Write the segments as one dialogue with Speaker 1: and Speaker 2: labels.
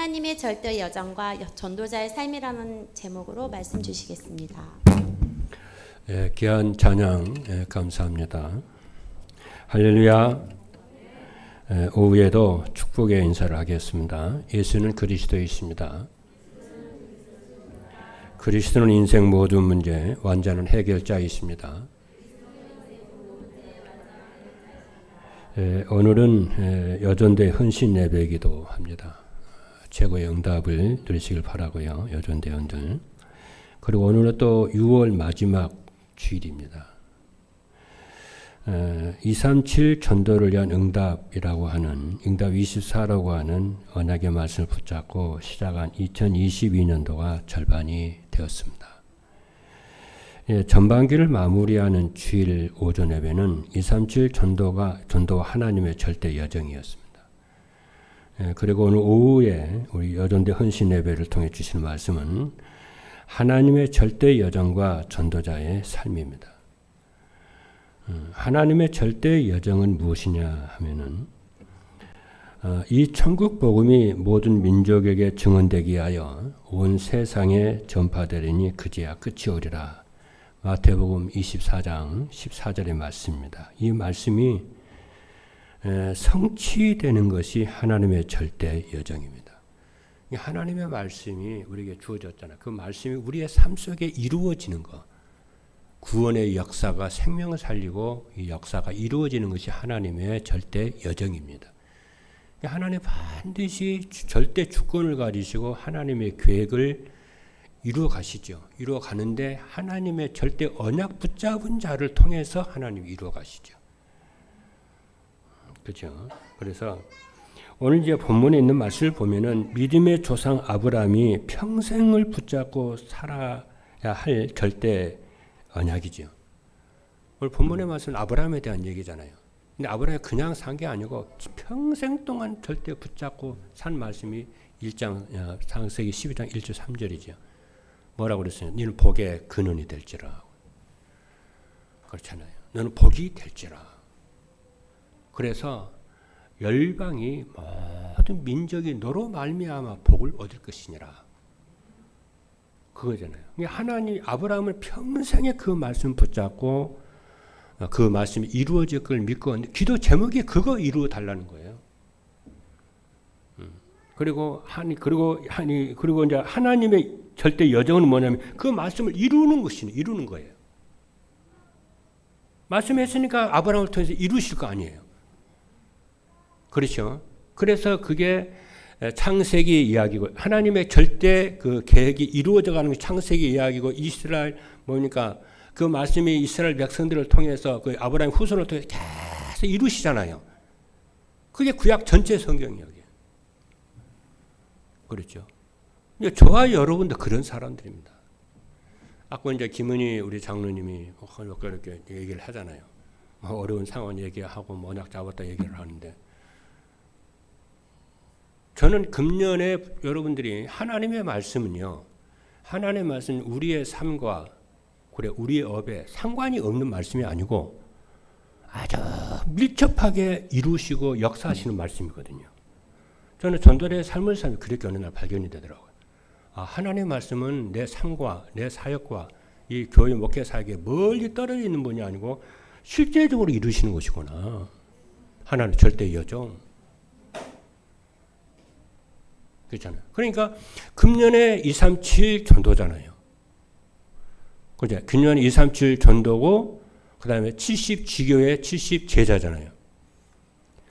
Speaker 1: 하나님의 절대 여정과 전도자의 삶이라는 제목으로 말씀 주시겠습니다.
Speaker 2: 귀한 찬양 감사합니다. 할렐루야. 오후에도 축복의 인사를 하겠습니다. 예수는 그리스도이십니다. 그리스도는 인생 모든 문제 완전한 해결자이십니다. 오늘은 여전대 헌신 예배이기도 합니다. 최고의 응답을 누리시길 바라고요. 여전대원들. 그리고 오늘은 또 6월 마지막 주일입니다. 237 전도를 위한 응답이라고 하는 응답 24라고 하는 언약의 말씀을 붙잡고 시작한 2022년도가 절반이 되었습니다. 전반기를 마무리하는 주일 오전 예배는 237 전도와 하나님의 절대 여정이었습니다. 그리고 오늘 오후에 우리 여전대 헌신 예배를 통해 주시는 말씀은 하나님의 절대 여정과 전도자의 삶입니다. 하나님의 절대 여정은 무엇이냐 하면은 이 천국 복음이 모든 민족에게 증언되기 하여 온 세상에 전파되리니 그제야 끝이 오리라. 마태복음 24장 14절의 말씀입니다. 이 말씀이 성취되는 것이 하나님의 절대 여정입니다. 하나님의 말씀이 우리에게 주어졌잖아요. 그 말씀이 우리의 삶 속에 이루어지는 것. 구원의 역사가 생명을 살리고 이 역사가 이루어지는 것이 하나님의 절대 여정입니다. 하나님 반드시 절대 주권을 가지시고 하나님의 계획을 이루어 가시죠. 이루어 가는데 하나님의 절대 언약 붙잡은 자를 통해서 하나님이 이루어 가시죠. 그렇죠? 그래서 오늘 이제 본문에 있는 말씀을 보면은 믿음의 조상 아브라함이 평생을 붙잡고 살아야 할 절대 언약이죠. 오늘 본문의 말씀은 아브라함에 대한 얘기잖아요. 근데 아브라함이 그냥 산 게 아니고 평생 동안 절대 붙잡고 산 말씀이 1장 창세기 12장 1절 3절이죠. 뭐라고 그랬어요? 너는 복의 근원이 될지라. 그렇잖아요. 너는 복이 될지라. 그래서 열방이 모든 민족이 너로 말미암아 복을 얻을 것이니라. 그거잖아요. 하나님 아브라함은 평생에 그 말씀 붙잡고 그 말씀이 이루어질 걸 믿고 기도 제목이 그거 이루어 달라는 거예요. 그리고 이제 하나님의 절대 여정은 뭐냐면 그 말씀을 이루는 거예요. 말씀했으니까 아브라함을 통해서 이루실 거 아니에요. 그렇죠. 그래서 그게 창세기 이야기고 하나님의 절대 그 계획이 이루어져 가는 게 창세기 이야기고 이스라엘 뭡니까 그 말씀이 이스라엘 백성들을 통해서 그 아브라함 후손을 통해서 계속 이루시잖아요. 그게 구약 전체 성경이에요. 그렇죠. 저와 여러분도 그런 사람들입니다. 아까 이제 김은희 우리 장로님이 이렇게 얘기를 하잖아요. 어려운 상황 얘기하고 언약 잡았다 얘기를 하는데 저는 금년에 여러분들이 하나님의 말씀은요. 하나님의 말씀은 우리의 삶과 그래 우리의 업에 상관이 없는 말씀이 아니고 아주 밀접하게 이루시고 역사하시는 말씀이거든요. 저는 전도자의 삶을 살면 그렇게 어느 날 발견이 되더라고요. 하나님의 말씀은 내 삶과 내 사역과 이 교회 목회 사역에 멀리 떨어져 있는 분이 아니고 실제적으로 이루시는 것이구나. 하나는 절대 여정. 그렇잖아요. 그러니까 금년에 237 전도잖아요. 그죠? 금년 237 전도고 그다음에 70 지교회 70 제자잖아요.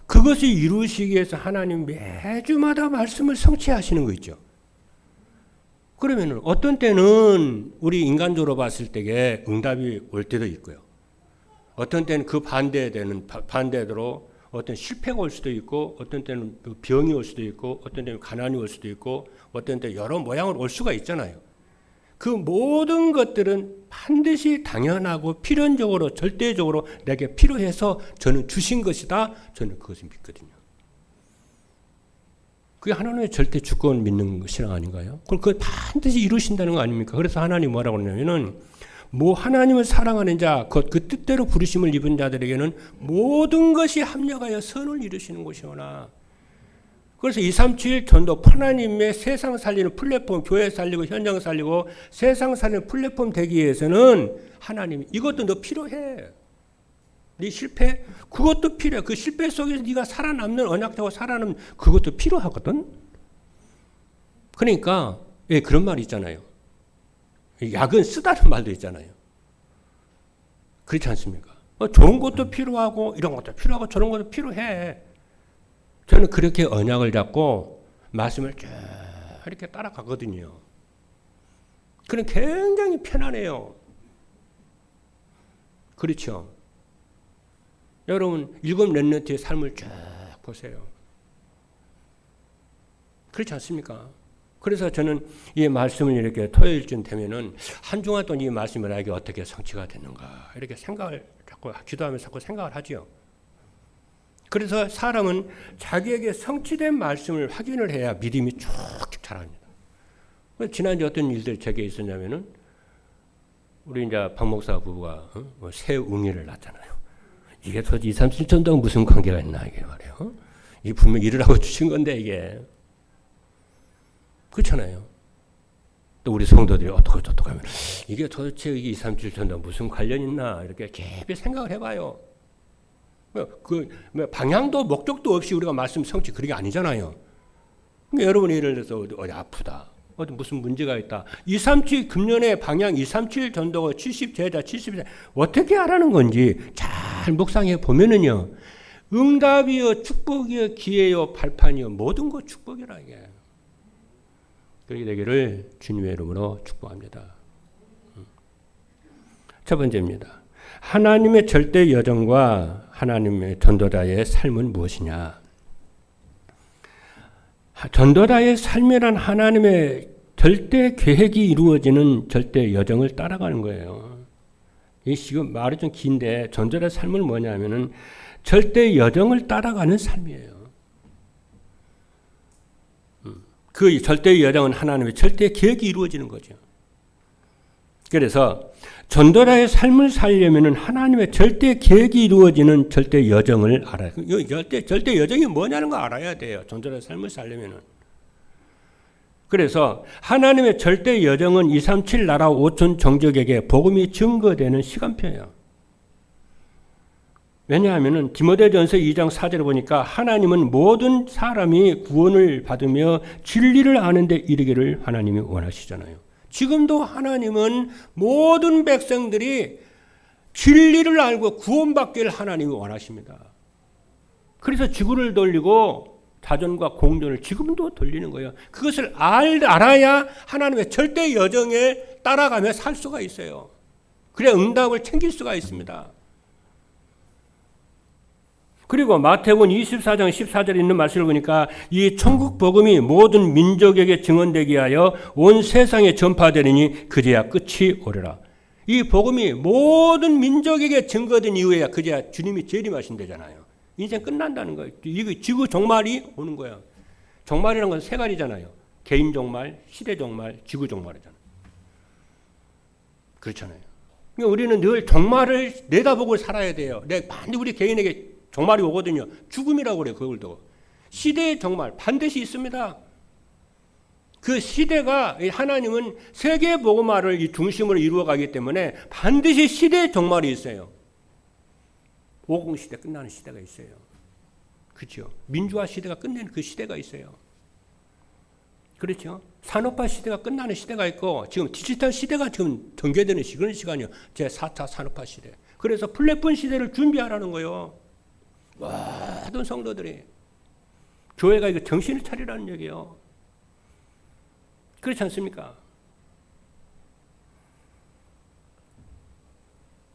Speaker 2: 그것을 이루시기 위해서 하나님 매주마다 말씀을 성취하시는 거 있죠. 그러면은 어떤 때는 우리 인간적으로 봤을 때에 응답이 올 때도 있고요. 어떤 때는 그 반대대로 어떤 실패가 올 수도 있고 어떤 때는 병이 올 수도 있고 어떤 때는 가난이 올 수도 있고 어떤 때 여러 모양으로 올 수가 있잖아요. 그 모든 것들은 반드시 당연하고 필연적으로 절대적으로 내게 필요해서 저는 주신 것이다. 저는 그것을 믿거든요. 그게 하나님의 절대 주권 믿는 신앙 아닌가요? 그걸 반드시 이루신다는 거 아닙니까? 그래서 하나님 뭐라고 그러냐면은 하나님을 사랑하는 자, 그 뜻대로 부르심을 입은 자들에게는 모든 것이 합력하여 선을 이루시는 것이오나 그래서 237 전도 하나님의 세상 살리는 플랫폼, 교회 살리고 현장 살리고 세상 살리는 플랫폼 되기 위해서는 하나님이 이것도 너 필요해. 네 실패? 그것도 필요해. 그 실패 속에서 네가 살아남는 언약되고 살아남는 그것도 필요하거든. 그러니까 예, 그런 말이 있잖아요. 약은 쓰다는 말도 있잖아요. 그렇지 않습니까? 좋은 것도 필요하고 이런 것도 필요하고 저런 것도 필요해. 저는 그렇게 언약을 잡고 말씀을 쭉 이렇게 따라가거든요. 그럼 굉장히 편안해요. 그렇죠? 여러분 일곱 렘넌트의 삶을 쭉 보세요. 그렇지 않습니까? 그래서 저는 이 말씀을 이렇게 토요일쯤 되면은 한 주간 동안 이 말씀이 나에게 어떻게 성취가 됐는가 이렇게 생각을 자꾸 기도하면서 자꾸 생각을 하죠. 그래서 사람은 자기에게 성취된 말씀을 확인을 해야 믿음이 쭉쭉 자랍니다. 지난주 어떤 일들이 제게 있었냐면은 우리 이제 박 목사 부부가 새 웅이를 낳잖아요. 이게 도대체 2, 37년 동안 무슨 관계가 있나 이게 말이에요. 이게 분명 일을 하고 주신 건데 이게 그렇잖아요. 또 우리 성도들이 어떻게 하면 이게 도대체 이게 2, 37년 동안 무슨 관련 있나 이렇게 깊이 생각을 해봐요. 그 방향도 목적도 없이 우리가 말씀 성취 그런 게 아니잖아요. 그러니까 여러분이 예를 들어서 어디 아프다. 어디 무슨 문제가 있다. 237 금년의 방향 237 전도가 70 제자 70제 어떻게 하라는 건지 잘 묵상해 보면은요. 응답이요 축복이요 기회요 발판이요 모든 것 축복이라 이게. 그렇게 되기를 주님의 이름으로 축복합니다. 첫 번째입니다. 하나님의 절대 여정과 하나님의 전도자의 삶은 무엇이냐? 전도자의 삶이란 하나님의 절대 계획이 이루어지는 절대 여정을 따라가는 거예요. 이 지금 말이 좀 긴데 전도자의 삶은 뭐냐면은 절대 여정을 따라가는 삶이에요. 그 절대 여정은 하나님의 절대 계획이 이루어지는 거죠. 그래서 전도자의 삶을 살려면은 하나님의 절대 계획이 이루어지는 절대 여정을 알아요. 절대 여정이 뭐냐는 거 알아야 돼요. 전도자의 삶을 살려면은. 그래서 하나님의 절대 여정은 237 나라 5천 종족에게 복음이 증거되는 시간표예요. 왜냐하면은 디모데전서 2장 4절에 보니까 하나님은 모든 사람이 구원을 받으며 진리를 아는 데 이르기를 하나님이 원하시잖아요. 지금도 하나님은 모든 백성들이 진리를 알고 구원받기를 하나님이 원하십니다. 그래서 지구를 돌리고 자전과 공전을 지금도 돌리는 거예요. 그것을 알아야 하나님의 절대 여정에 따라가며 살 수가 있어요. 그래야 응답을 챙길 수가 있습니다. 그리고 마태복음 24장 14절에 있는 말씀을 보니까 이 천국 복음이 모든 민족에게 증언되게 하여 온 세상에 전파되리니 그제야 끝이 오리라. 이 복음이 모든 민족에게 증거된 이후에야 그제야 주님이 재림하신다잖아요. 인생 끝난다는 거예요. 이거 지구 종말이 오는 거예요. 종말이라는 건 세 가지잖아요. 개인 종말, 시대 종말, 지구 종말이잖아요. 그렇잖아요. 그러니까 우리는 늘 종말을 내다보고 살아야 돼요. 반드시 우리 개인에게 종말이 오거든요. 죽음이라고 그래요. 그걸도. 시대의 종말 반드시 있습니다. 그 시대가 하나님은 세계 복음화를 이 중심으로 이루어가기 때문에 반드시 시대의 종말이 있어요. 오공시대 끝나는 시대가 있어요. 그렇죠. 민주화 시대가 끝내는 그 시대가 있어요. 그렇죠. 산업화 시대가 끝나는 시대가 있고 지금 디지털 시대가 지금 전개되는 그런 시간이요. 제4차 산업화 시대. 그래서 플랫폼 시대를 준비하라는 거예요. 모든 성도들이 교회가 이거 정신을 차리라는 얘기예요. 그렇지 않습니까?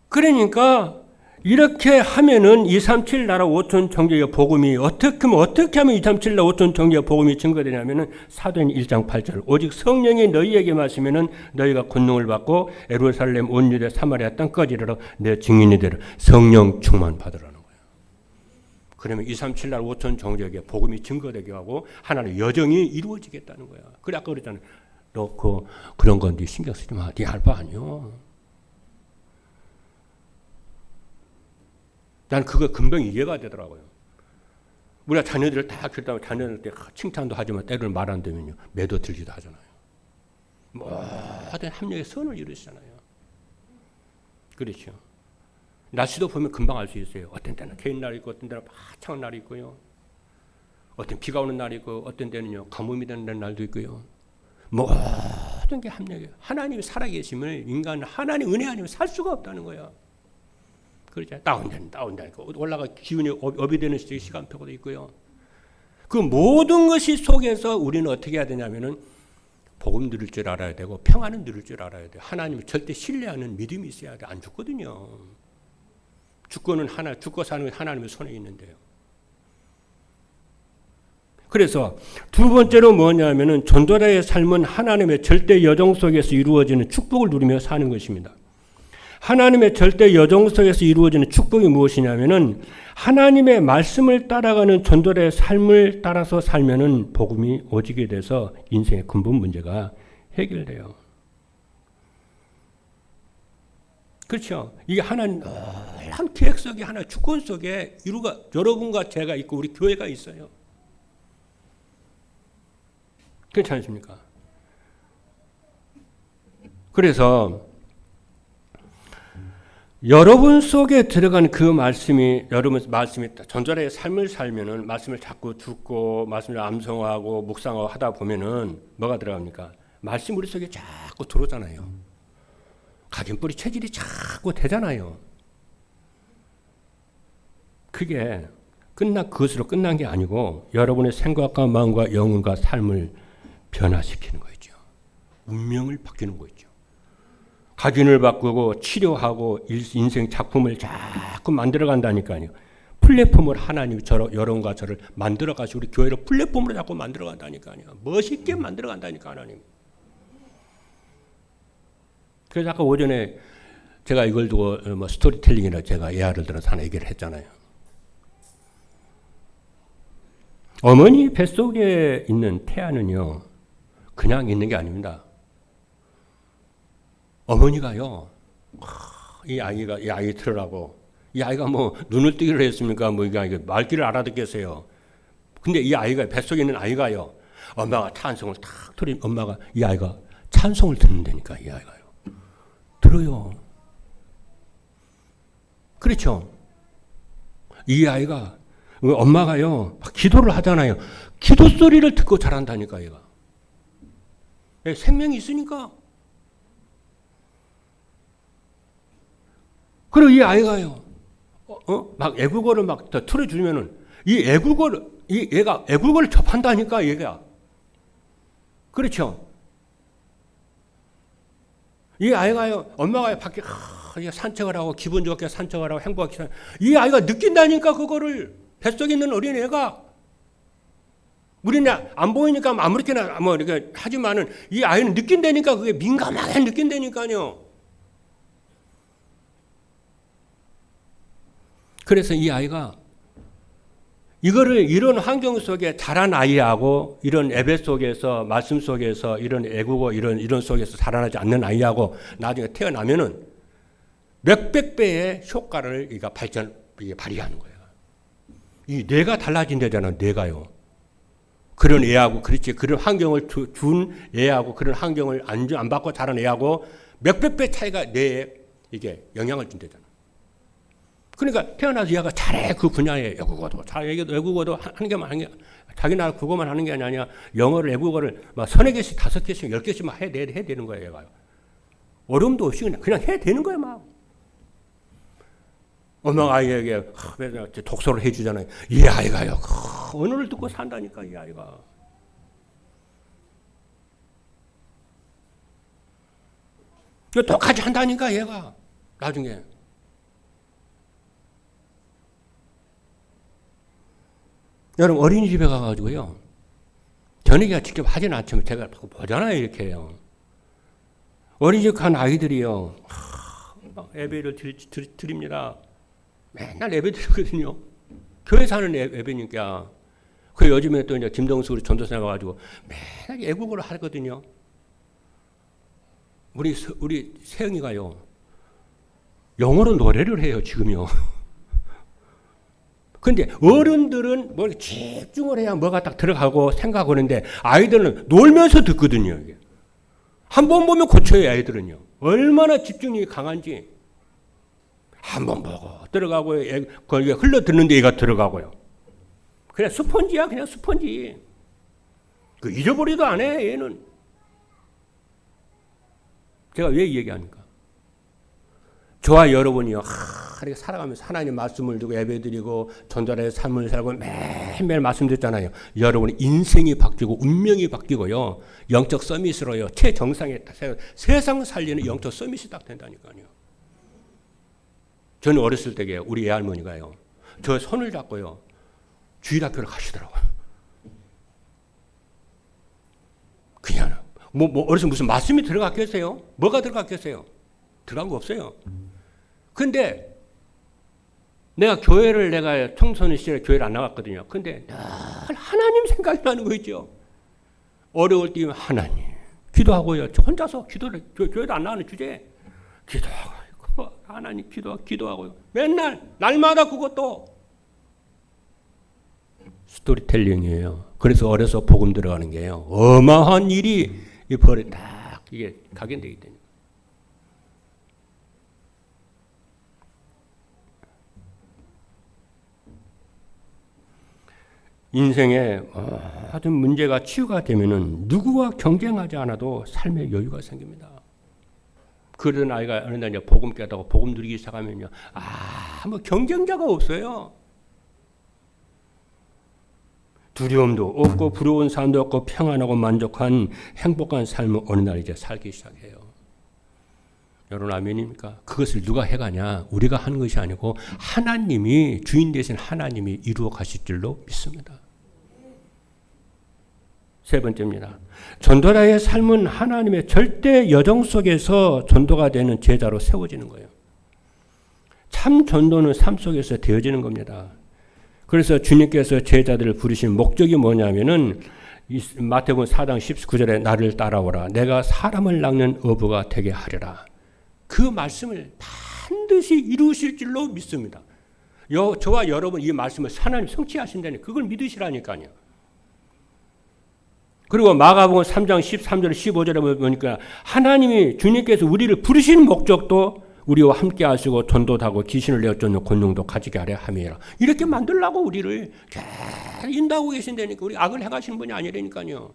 Speaker 2: 그러니까 이렇게 하면은 237 나라 5천 종족의 복음이 어떻게 하면 237 나라 5천 종족의 복음이 증거되냐면은 사도행 1장 8절 오직 성령이 너희에게 마시면은 너희가 권능을 받고 예루살렘 온 유대 사마리아 땅까지 이르러 내 증인이 되리라. 성령 충만 받으라는 거예요. 그러면 237 나라 5천 종족의 복음이 증거되게 하고 하나님의 여정이 이루어지겠다는 거야. 그래 아까 그랬잖아요. 너 그런 건 네 신경 쓰지 마. 네 할 바 아니요. 난 그거 금방 이해가 되더라고요. 우리가 자녀들을 다 키우다 자녀들한테 칭찬도 하지만 때로는 말 안 되면요 매도 들기도 하잖아요. 모든 합력의 선을 이루시잖아요. 그렇죠. 날씨도 보면 금방 알 수 있어요. 어떤 때는 개인 날이 있고 어떤 때는 화창한 날이 있고요. 어떤 비가 오는 날이 있고 어떤 때는요 가뭄이 되는 날도 있고요. 모든 게 합력이에요. 하나님이 살아계심을 인간은 하나님 은혜 아니면 살 수가 없다는 거예요. 그렇죠. 다운된다. 올라가 기운이 업이 되는 시간표도 있고요. 그 모든 것이 속에서 우리는 어떻게 해야 되냐면은 복음 누릴 줄 알아야 되고 평안은 누릴 줄 알아야 돼요. 하나님을 절대 신뢰하는 믿음이 있어야 돼. 안 죽거든요. 주권은 죽고 사는 건 하나님의 손에 있는데요. 그래서 두 번째로 뭐냐면은 전도자의 삶은 하나님의 절대 여정 속에서 이루어지는 축복을 누리며 사는 것입니다. 하나님의 절대 여정 속에서 이루어지는 축복이 무엇이냐면은 하나님의 말씀을 따라가는 전도자의 삶을 따라서 살면은 복음이 오지게 돼서 인생의 근본 문제가 해결돼요. 그렇죠. 이게 하나님 한 계획 속에 하나 주권 속에 여러분과 제가 있고 우리 교회가 있어요. 그렇지 않습니까? 그래서 여러분 속에 들어간 그 말씀이 전도자의 삶을 살면은 말씀을 자꾸 듣고 말씀을 암송하고 묵상하고 하다 보면은 뭐가 들어갑니까? 말씀 우리 속에 자꾸 들어오잖아요. 각인뿌리 체질이 자꾸 되잖아요. 그게 그것으로 끝난 게 아니고 여러분의 생각과 마음과 영혼과 삶을 변화시키는 거죠. 운명을 바뀌는 거죠. 각인을 바꾸고 치료하고 인생 작품을 자꾸 만들어간다니까요. 플랫폼을 하나님이 여러분과 저를 만들어가시고 우리 교회를 플랫폼으로 자꾸 만들어간다니까요. 멋있게 만들어간다니까 하나님. 그래서 아까 오전에 제가 이걸 두고 스토리텔링이라 제가 예화를 들어서 하나 얘기를 했잖아요. 어머니 뱃속에 있는 태아는요. 그냥 있는 게 아닙니다. 어머니가요. 이 아이 들으라고. 이 아이가 뭐 눈을 뜨기를 했습니까? 뭐 이게 말귀를 알아듣겠어요. 근데 이 아이가 뱃속에 있는 아이가요. 엄마가 찬송을 탁 들으면 엄마가 이 아이가 찬송을 듣는다니까 이 아이가요. 들어요. 그렇죠. 이 아이가 엄마가요. 기도를 하잖아요. 기도 소리를 듣고 자란다니까 얘가. 생명이 있으니까. 그리고 이 아이가요. 막 애국어를 막 틀어주면은 얘가 애국어를 접한다니까 얘가. 그렇죠. 이 아이가요. 엄마가 밖에 산책을 하고 기분 좋게 산책을 하고 행복하게 이 아이가 느낀다니까 그거를 뱃속에 있는 어린애가. 우리는 안 보이니까 아무렇게나 뭐 이렇게 하지만은 이 아이는 느낀다니까 그게 민감하게 느낀다니까요. 그래서 이 아이가 이런 환경 속에 자란 아이하고 이런 예배 속에서 말씀 속에서 이런 애국어 이런 속에서 자라나지 않는 아이하고 나중에 태어나면은 몇백 배의 효과를 발휘하는 거예요. 이 뇌가 달라진다잖아, 뇌가요. 그런 애하고 그런 환경을 준 애하고 그런 환경을 안 받고 자란 애하고 몇백 배 차이가 뇌에 이게 영향을 준다잖아. 그러니까 태어나서 얘가 잘해 그 분야에 외국어도 하는 게만 하는 게 자기 나라 국어만 하는 게 아니라 영어를 외국어를 막 3개씩 5개씩 10개씩 막 해야 되는 거예요. 얘가 어려움도 없이 그냥 해야 되는 거예요. 막 엄마가 아이에게 독서를 해주잖아요. 이 아이가요 언어를 듣고 산다니까 이 아이가. 똑같이 한다니까 얘가 나중에. 여러분 어린이집에 가가지고요. 저녁에 직접 하진 않지만 제가 보잖아요. 이렇게 해요. 어린이집 간 아이들이요. 막 예배를 드립니다. 맨날 예배 드리거든요. 교회 사는 예배니까. 그 요즘에 또 이제 김동수 우리 전도사 가가지고 맨날 애국어를 하거든요. 우리 세영이가요. 영어로 노래를 해요. 지금요. 근데 어른들은 뭐 집중을 해야 뭐가 딱 들어가고 생각하는데 아이들은 놀면서 듣거든요. 이게. 한 번 보면 고쳐요, 아이들은요. 얼마나 집중력이 강한지. 한 번 보고 들어가고 거기에 흘러듣는데 얘가 들어가고요. 그냥 스펀지야, 그냥 스펀지. 그 잊어버리도 안 해, 얘는. 제가 왜 이 얘기합니까? 저와 여러분이요, 이렇게 살아가면서 하나님 말씀을 두고 예배드리고 전도자의 삶을 살고 매일매일 말씀 듣잖아요. 여러분의 인생이 바뀌고 운명이 바뀌고요. 영적 서밋으로요. 최정상에 세상 살리는 영적 서밋이 딱 된다니까요. 저는 어렸을 때에 우리 애할머니가요. 저 손을 잡고요. 주일학교를 가시더라고요. 그냥 어디서 무슨 말씀이 들어갔겠어요? 뭐가 들어갔겠어요? 들어간 거 없어요. 근데 내가 청소년 시절에 교회를 안 나갔거든요. 근데 늘 하나님 생각이 나는 거 있죠. 어려울 때면 하나님 기도하고요. 저 혼자서 교회도 안 나가는 주제에 기도하고 하나님 기도하고요. 맨날 날마다 그것도 스토리텔링이에요. 그래서 어려서 복음 들어가는 게요. 어마어마한 일이 이 벌에 딱 이게 각인되기 때문에. 인생에 아주 문제가 치유가 되면은 누구와 경쟁하지 않아도 삶의 여유가 생깁니다. 그런 아이가 어느 날 이제 복음 깨닫고 복음 누리기 시작하면요, 뭐 경쟁자가 없어요. 두려움도 없고 부러운 삶도 없고 평안하고 만족한 행복한 삶을 어느 날 이제 살기 시작해요. 여러분 아멘입니까? 그것을 누가 해가냐? 우리가 하는 것이 아니고 하나님이 주인 되신 하나님이 이루어 가실 줄로 믿습니다. 세 번째입니다. 전도자의 삶은 하나님의 절대 여정 속에서 전도가 되는 제자로 세워지는 거예요. 참 전도는 삶 속에서 되어지는 겁니다. 그래서 주님께서 제자들을 부르신 목적이 뭐냐면은 마태복음 4장 19절에 나를 따라오라. 내가 사람을 낚는 어부가 되게 하리라. 그 말씀을 반드시 이루실 줄로 믿습니다. 저와 여러분 이 말씀을 하나님 성취하신다니 그걸 믿으시라니까요. 그리고 마가복음 3장 13절 15절에 보니까 하나님이 주님께서 우리를 부르신 목적도 우리와 함께 하시고 전도하고 귀신을 내어쫓는 권능도 가지게 하려 함이라. 이렇게 만들라고 우리를 잘 인도하고 계신다니까. 우리 악을 행하시는 분이 아니라니까요.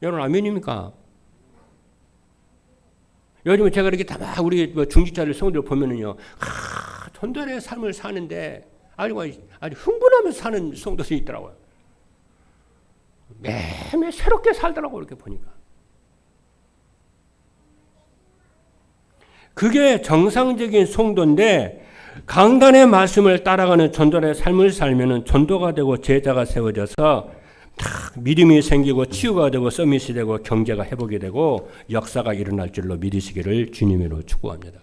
Speaker 2: 여러분 아멘입니까? 요즘에 제가 이렇게 다 우리 중직자들 성도들 보면은요, 전도의 삶을 사는데 아주 흥분하면서 사는 성도들이 있더라고요. 매일 새롭게 살더라고 이렇게 보니까. 그게 정상적인 성도인데 강단의 말씀을 따라가는 전도의 삶을 살면은 전도가 되고 제자가 세워져서 믿음이 생기고 치유가 되고 서밋이 되고 경제가 회복이 되고 역사가 일어날 줄로 믿으시기를 주님으로 축복합니다.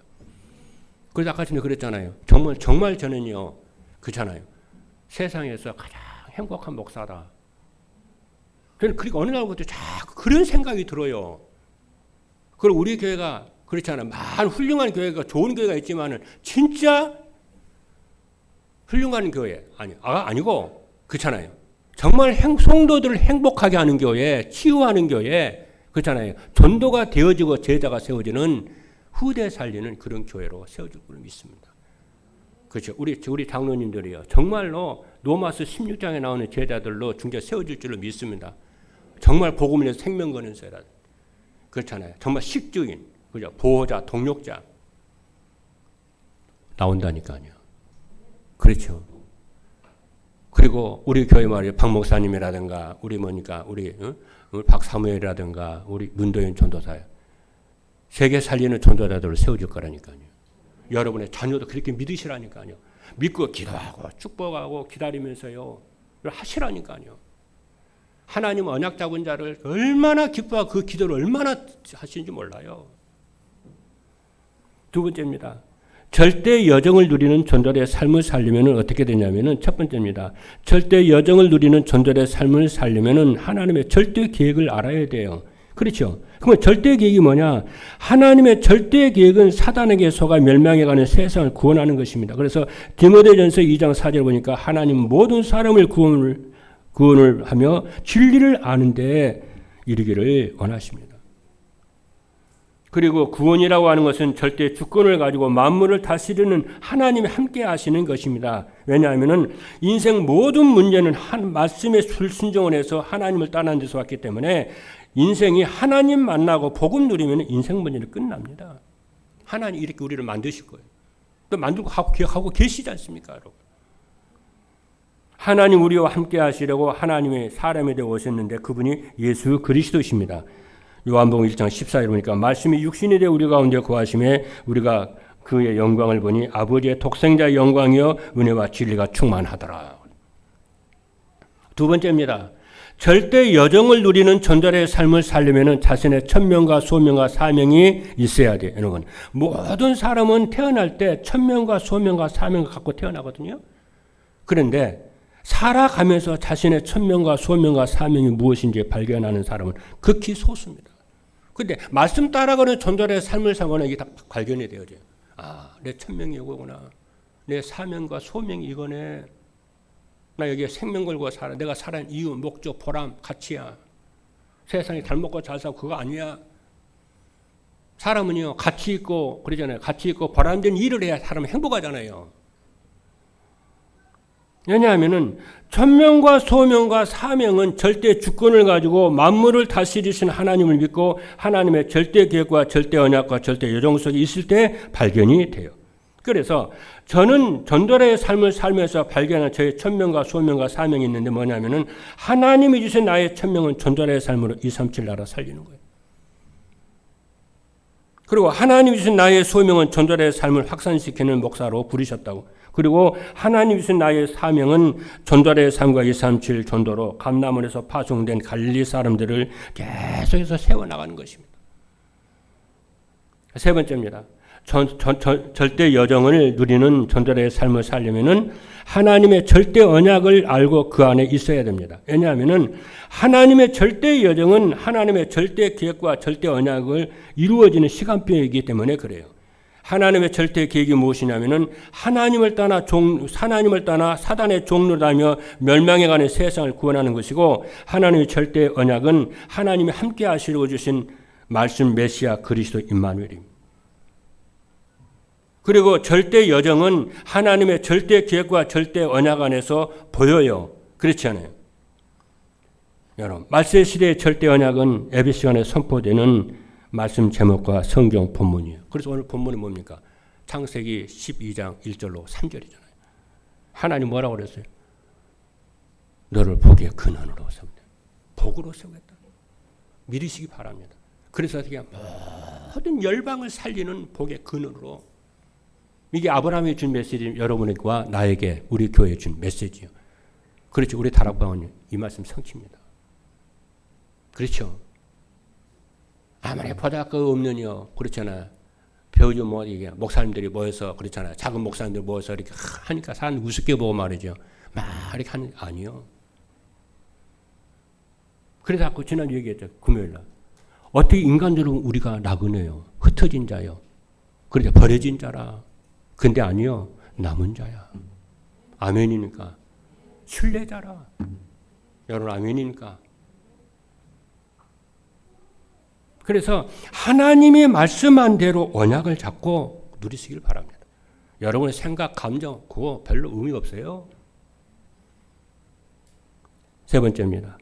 Speaker 2: 그래서 아까 전에 그랬잖아요. 정말 저는요, 그렇잖아요. 세상에서 가장 행복한 목사다. 저는 그리고 어느 날부터 자꾸 그런 생각이 들어요. 그리고 우리 교회가 그렇잖아요. 많은 훌륭한 교회가 좋은 교회가 있지만은 진짜 훌륭한 교회 아니고 그렇잖아요. 정말 성도들을 행복하게 하는 교회, 치유하는 교회, 그렇잖아요. 전도가 되어지고 제자가 세워지는 후대 살리는 그런 교회로 세워질 걸 믿습니다. 그렇죠. 우리 장로님들이요. 정말로 로마서 16장에 나오는 제자들로 중재 세워질 줄로 믿습니다. 정말 복음을 위해서 생명 거는 세라. 그렇잖아요. 정말 식주인, 그죠? 보호자, 동력자 나온다니까요. 그렇죠. 그리고 우리 교회 말이에요. 박 목사님이라든가 우리 박 사무엘이라든가 우리 문도현 전도사요. 세계 살리는 전도자들을 세워줄 거라니까요. 여러분의 자녀도 그렇게 믿으시라니까요. 믿고 기도하고 축복하고 기다리면서요. 하시라니까요. 하나님 언약 잡은 자를 얼마나 기뻐하고 그 기도를 얼마나 하시는지 몰라요. 두 번째입니다. 절대 여정을 누리는 전도자의 삶을 살려면 어떻게 되냐면은 첫 번째입니다. 절대 여정을 누리는 전도자의 삶을 살려면은 하나님의 절대 계획을 알아야 돼요. 그렇죠. 그러면 절대 계획이 뭐냐? 하나님의 절대 계획은 사단에게 속아 멸망해가는 세상을 구원하는 것입니다. 그래서 디모데전서 2장 4절 보니까 하나님 모든 사람을 구원을 하며 진리를 아는데 이르기를 원하십니다. 그리고 구원이라고 하는 것은 절대 주권을 가지고 만물을 다스리는 하나님이 함께 하시는 것입니다. 왜냐하면 인생 모든 문제는 한 말씀에 불순종을 해서 하나님을 떠난 데서 왔기 때문에 인생이 하나님 만나고 복음 누리면 인생 문제는 끝납니다. 하나님 이렇게 우리를 만드실 거예요. 또 만들고 하고 계시지 않습니까, 여러분? 하나님 우리와 함께 하시려고 하나님의 사람이 되어 오셨는데 그분이 예수 그리스도십니다. 요한복음 1장 14절 보니까 말씀이 육신이 되어 우리 가운데 거하심에 우리가 그의 영광을 보니 아버지의 독생자의 영광이요 은혜와 진리가 충만하더라. 두 번째입니다. 절대 여정을 누리는 전절의 삶을 살려면 자신의 천명과 소명과 사명이 있어야 돼요. 여러분, 모든 사람은 태어날 때 천명과 소명과 사명을 갖고 태어나거든요. 그런데 살아가면서 자신의 천명과 소명과 사명이 무엇인지 발견하는 사람은 극히 소수입니다. 그런데 말씀 따라가는 전절의 삶을 살면 이게 다 발견이 되어져요. 아, 내 천명이 이거구나. 내 사명과 소명이 이거네. 나 여기에 생명 걸고 살아. 내가 살아는 이유, 목적, 보람, 가치야. 세상에 잘 먹고 잘 살고 그거 아니야. 사람은요, 가치 있고 그러잖아요. 가치 있고 보람된 일을 해야 사람은 행복하잖아요. 왜냐하면은 천명과 소명과 사명은 절대 주권을 가지고 만물을 다스리신 하나님을 믿고 하나님의 절대 계획과 절대 언약과 절대 여정 속에 있을 때 발견이 돼요. 그래서 저는 전도자의 삶을 살면서 발견한 저의 천명과 소명과 사명이 있는데 뭐냐면은 하나님이 주신 나의 천명은 전도자의 삶으로 237 나라 살리는 거예요. 그리고 하나님이 주신 나의 소명은 전도자의 삶을 확산시키는 목사로 부르셨다고. 그리고 하나님이 주신 나의 사명은 전도자의 삶과 237 전도로 감람원에서 파송된 갈릴리 사람들을 계속해서 세워나가는 것입니다. 세 번째입니다. 절대 여정을 누리는 전도자의 삶을 살려면은 하나님의 절대 언약을 알고 그 안에 있어야 됩니다. 왜냐하면은 하나님의 절대 여정은 하나님의 절대 계획과 절대 언약을 이루어지는 시간표이기 때문에 그래요. 하나님의 절대 계획이 무엇이냐면은 하나님을 떠나 사단의 종노릇하며 멸망해가는 세상을 구원하는 것이고 하나님의 절대 언약은 하나님이 함께 하시려고 주신 말씀 메시아 그리스도 임마누엘입니다. 그리고 절대 여정은 하나님의 절대 계획과 절대 언약 안에서 보여요. 그렇지 않아요? 여러분, 말세 시대의 절대 언약은 예배 시간에 선포되는 말씀 제목과 성경 본문이에요. 그래서 오늘 본문이 뭡니까? 창세기 12장 1절로 3절이잖아요. 하나님 뭐라고 그랬어요? 너를 복의 근원으로 세운다. 복으로 세우겠다. 믿으시기 바랍니다. 그래서 어떻게 모든 열방을 살리는 복의 근원으로 이게 아브라함이 준 메시지 여러분과 나에게 우리 교회에 준 메시지요. 그렇죠. 우리 다락방은 이 말씀 성취입니다. 그렇죠. 아무리 보잘것 없느냐 그렇잖아요. 배우죠 뭐 이게 목사님들이 모여서 그렇잖아요. 작은 목사님들 모여서 이렇게 하니까 사람 우습게 보고 말이죠. 막 이렇게 하는 아니요. 그래서 아까 지난주 얘기했죠. 금요일날 어떻게 인간적으로 우리가 나그네요. 흩어진 자요. 그러자 버려진 자라. 근데 아니요. 남은 자야. 아멘이니까. 순례자라. 여러분 아멘이니까. 그래서 하나님이 말씀한 대로 언약을 잡고 누리시길 바랍니다. 여러분의 생각, 감정 그거 별로 의미 없어요. 세 번째입니다.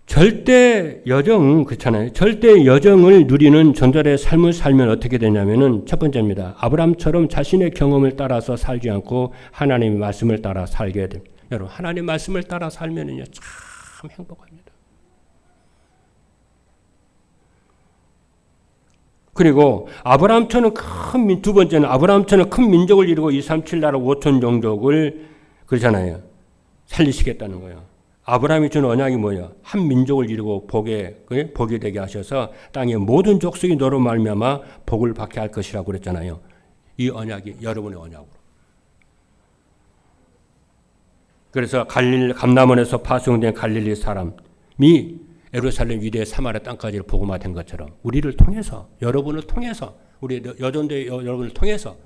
Speaker 2: 절대 여정 그렇잖아요. 절대 여정을 누리는 전절의 삶을 살면 어떻게 되냐면은 첫 번째입니다. 아브라함처럼 자신의 경험을 따라서 살지 않고 하나님의 말씀을 따라 살게 됩니다. 여러분 하나님의 말씀을 따라 살면은요 참 행복합니다. 그리고 아브라함처럼 두 번째는 아브라함처럼 큰 민족을 이루고 237 나라 5천 종족을 그러잖아요. 살리시겠다는 거예요. 아브라함이 준 언약이 뭐예요? 한 민족을 이루고 복이 되게 하셔서 땅의 모든 족속이 너로 말미암아 복을 받게 할 것이라고 그랬잖아요. 이 언약이 여러분의 언약으로. 그래서 감람원에서 파송된 갈릴리 사람이 예루살렘 유대 사마리아 땅까지 복음화된 것처럼 우리를 통해서 여러분을 통해서 우리 여전대 여러분을 통해서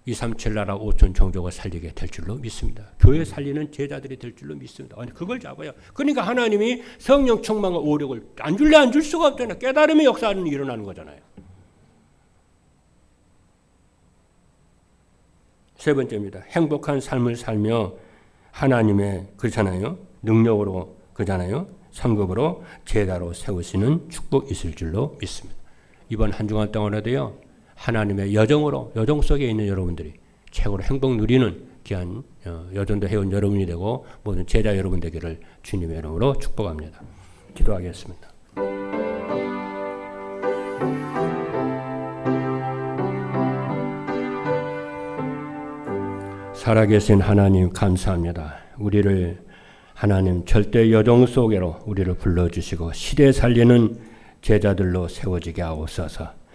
Speaker 2: 237 나라 5천 종족을 살리게 될 줄로 믿습니다. 교회 살리는 제자들이 될 줄로 믿습니다. 아니 그걸 잡아요. 그러니까 하나님이 성령 충만과 오력을 안 줄래 안 줄 수가 없잖아요. 깨달음의 역사는 일어나는 거잖아요. 세 번째입니다. 행복한 삶을 살며 하나님의 그렇잖아요. 능력으로 그잖아요. 상급으로 제자로 세우시는 축복이 있을 줄로 믿습니다. 이번 한 주간 동안에도요. 하나님의 여정 속에 있는 여러분들이 최고로 행복 누리는 귀한 여전도 해온 여러분이 되고 모든 제자 여러분 되기를 주님의 이름으로 축복합니다. 기도하겠습니다. 살아계신 하나님 감사합니다. 우리를 하나님 절대 여정 속으로 우리를 불러주시고 시대 살리는 제자들로 세워지게 하옵소서.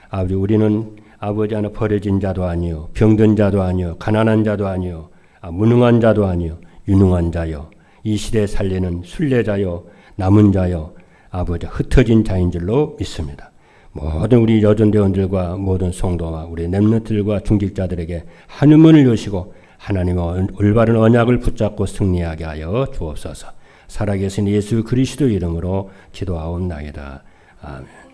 Speaker 2: 아버지 우리는 아버지 하나 버려진 자도 아니요 병든 자도 아니요 가난한 자도 아니요 무능한 자도 아니요 유능한 자요 이 시대 살리는 순례자요 남은 자요 아버지 흩어진 자인 줄로 믿습니다. 모든 우리 여전대원들과 모든 성도와 우리 렘넌트들과 중직자들에게 하늘문을 여시고 하나님의 올바른 언약을 붙잡고 승리하게 하여 주옵소서. 살아계신 예수 그리스도 이름으로 기도하옵나이다. 아멘.